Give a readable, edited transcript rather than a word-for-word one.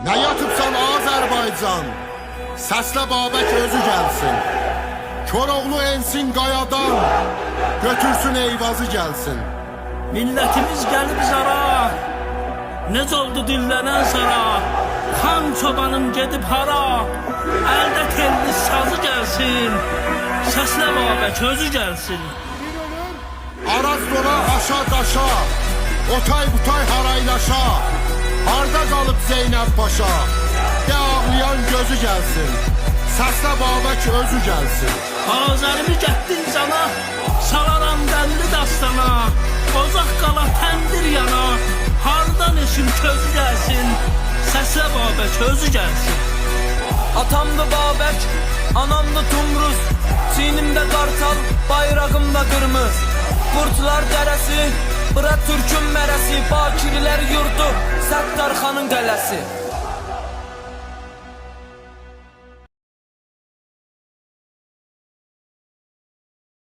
Nə yatıbsan Azərbaycan? Səslə Babək özü gəlsin. Koroğlu ensin qayadan, götürsün Eyvazı gəlsin. Millətimiz gəlib zara, necə oldu dillənən sara? Xan çobanım gedib hara, əldə telli sazı gəlsin. Səslə Babək özü gəlsin. Araz dola aşa daşa, otay butay haraylaşa. Harda qalıb Zeynəb Paşa? De ağlayan gözü gəlsin. Səslə Babək özü gəlsin. Azərimi gətdin cana, salaram dəlli dastana. Qozaq qala təndir yana, hardan eşim közü gəlsin. Səslə Babək özü gəlsin. Atamdı Babək, anamdı Tumruz, çiynimdə qartal, bayrağımda qırmız. Qurtlar dərəsi, bura Türkün mərəsi, Bakirlər yurdu, Səttarxanın qələsi.